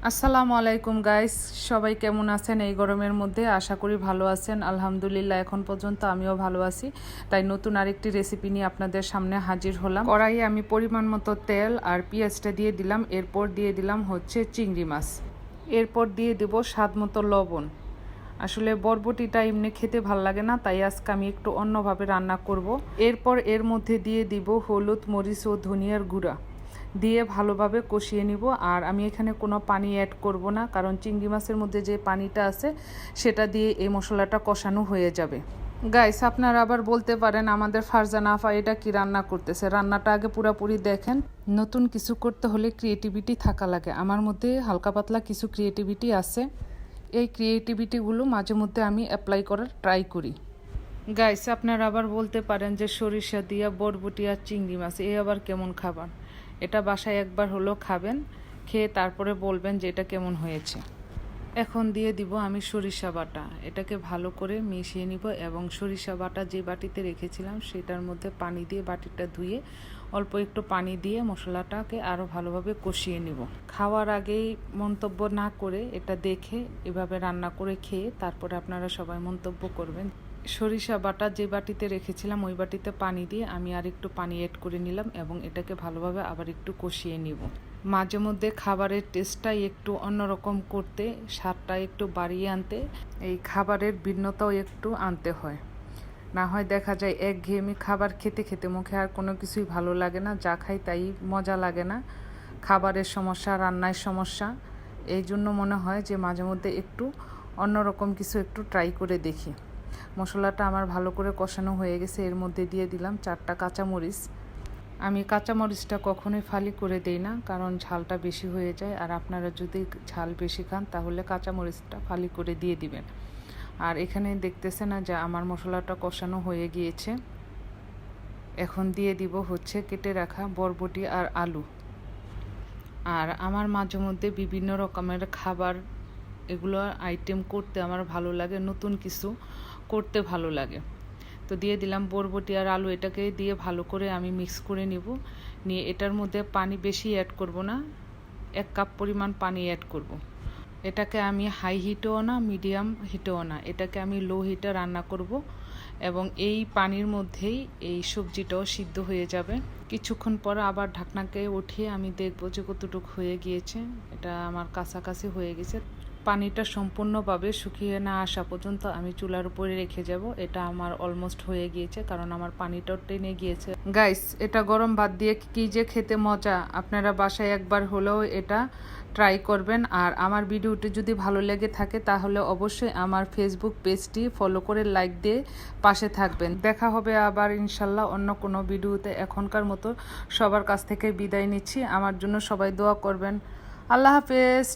আসসালামু আলাইকুম গাইস, সবাই কেমন আছেন এই গরমের মধ্যে? আশা করি ভালো আছেন। আলহামদুলিল্লাহ, এখন পর্যন্ত আমিও ভালো আছি। তাই নতুন আরেকটি রেসিপি নিয়ে আপনাদের সামনে হাজির হলাম। কড়াইয়ে আমি পরিমাণ মতো তেল আর পেঁয়াজটা দিয়ে দিলাম। এরপর দিয়ে দিলাম হচ্ছে চিংড়ি মাছ। এরপর দিয়ে দেব স্বাদ মতো লবণ। আসলে বরবটিটা এমনি খেতে ভাল লাগে না, তাই আজকে আমি একটু অন্যভাবে রান্না করব। এরপর এর মধ্যে দিয়ে দিব হলুদ, মরিচ ও ধনিয়ার গুঁড়া দিয়ে ভালোভাবে কষিয়ে নিব। আর আমি এখানে কোনো পানি অ্যাড করব না, কারণ চিংড়ি মাছের মধ্যে যে পানিটা আছে সেটা দিয়ে এই মশলাটা কষানো হয়ে যাবে। গাইস, আপনারা আবার বলতে পারেন আমাদের ফারজানা আফা এটা কি রান্না করতেছে। রান্নাটা আগে পুরোপুরি দেখেন। নতুন কিছু করতে হলে ক্রিয়েটিভিটি থাকা লাগে। আমার মধ্যে হালকা পাতলা কিছু ক্রিয়েটিভিটি আছে। এই ক্রিয়েটিভিটিগুলো মাঝে মধ্যে আমি অ্যাপ্লাই করার ট্রাই করি। গাইস, আপনারা আবার বলতে পারেন যে সরিষা দিয়া বরবটি আর চিংড়ি মাছ এ আবার কেমন খাবার। এটা বাসায় একবার হলো খাবেন, খেয়ে তারপরে বলবেন যে এটা কেমন হয়েছে। এখন দিয়ে দিব আমি সরিষা বাটা। এটাকে ভালো করে মিশিয়ে নিব এবং সরিষা বাটা যে বাটিতে রেখেছিলাম সেটার মধ্যে পানি দিয়ে বাটিটা ধুয়ে অল্প একটু পানি দিয়ে মশলাটাকে আরও ভালোভাবে কষিয়ে নিব। খাওয়ার আগেই মন্তব্য না করে এটা দেখে এভাবে রান্না করে খেয়ে তারপরে আপনারা সবাই মন্তব্য করবেন। সরিষা বাটা যে বাটিতে রেখেছিলাম ওই বাটিতে পানি দিয়ে আমি আর একটু পানি অ্যাড করে নিলাম এবং এটাকে ভালোভাবে আবার একটু কষিয়ে নিব। মাঝে মধ্যে খাবারের টেস্টটাই একটু অন্যরকম করতে, স্বাদটা একটু বাড়িয়ে আনতে এই খাবারের ভিন্নতাও একটু আনতে হয়। না হয় দেখা যায় একঘেয়েমি খাবার খেতে খেতে মুখে আর কোনো কিছুই ভালো লাগে না, যা খাই তাই মজা লাগে না। খাবারের সমস্যা, রান্নার সমস্যা, এই জন্য মনে হয় যে মাঝে মধ্যে একটু অন্যরকম কিছু একটু ট্রাই করে দেখি। মশলাটা আমার ভালো করে কষানো হয়ে গেছে। এর মধ্যে দিয়ে দিলাম 4টা কাঁচামরিচ। আমি কাঁচামরিচটা কখনোই ফালি করে দেই না, কারণ ঝালটা বেশি হয়ে যায়। আর আপনারা যদি ঝাল বেশি খান তাহলে কাঁচামরিচটা ফালি করে দিয়ে দিবেন। আর এখানে দেখতেছে না যে আমার মশলাটা কষানো হয়ে গিয়েছে। এখন দিয়ে দিব হচ্ছে কেটে রাখা বরবটি আর আলু। আর আমার মাঝে মধ্যে বিভিন্ন রকমের খাবার, এগুলো আইটেম করতে আমার ভালো লাগে, নতুন কিছু করতে ভালো লাগে। তো দিয়ে দিলাম বরবটি আর আলু। এটাকে দিয়ে ভালো করে আমি মিক্স করে নিব। নিয়ে এটার মধ্যে পানি বেশি অ্যাড করব না, 1 কাপ পরিমাণ পানি অ্যাড করব। এটাকে আমি হাই হিটেও না, মিডিয়াম হিটেও না, এটাকে আমি লো হিটে রান্না করব এবং এই পানির মধ্যেই এই সবজিটাও সিদ্ধ হয়ে যাবে। কিছুক্ষণ পর আবার ঢাকনাকে উঠিয়ে আমি দেখব যে কতটুকু হয়ে গিয়েছে। এটা আমার কাছাকাছি হয়ে গেছে। পানিটা সম্পূর্ণভাবে শুকিয়ে না আসা পর্যন্ত আমি চুলার উপরে রেখে যাব। এটা আমার অলমোস্ট হয়ে গিয়েছে, কারণ আমার পানিটাও টেনে গিয়েছে। গাইস, এটা গরম ভাত দিয়ে কি যে খেতে মজা। আপনারা বাসায় একবার হলেও এটা ট্রাই করবেন। আর আমার ভিডিওটি যদি ভালো লেগে থাকে তাহলে অবশ্যই আমার ফেসবুক পেজটি ফলো করে লাইক দিয়ে পাশে থাকবেন। দেখা হবে আবার ইনশাল্লাহ অন্য কোনো ভিডিওতে। এখনকার মতো সবার কাছ থেকে বিদায় নিচ্ছি। আমার জন্য সবাই দোয়া করবেন। আল্লাহ হাফেজ।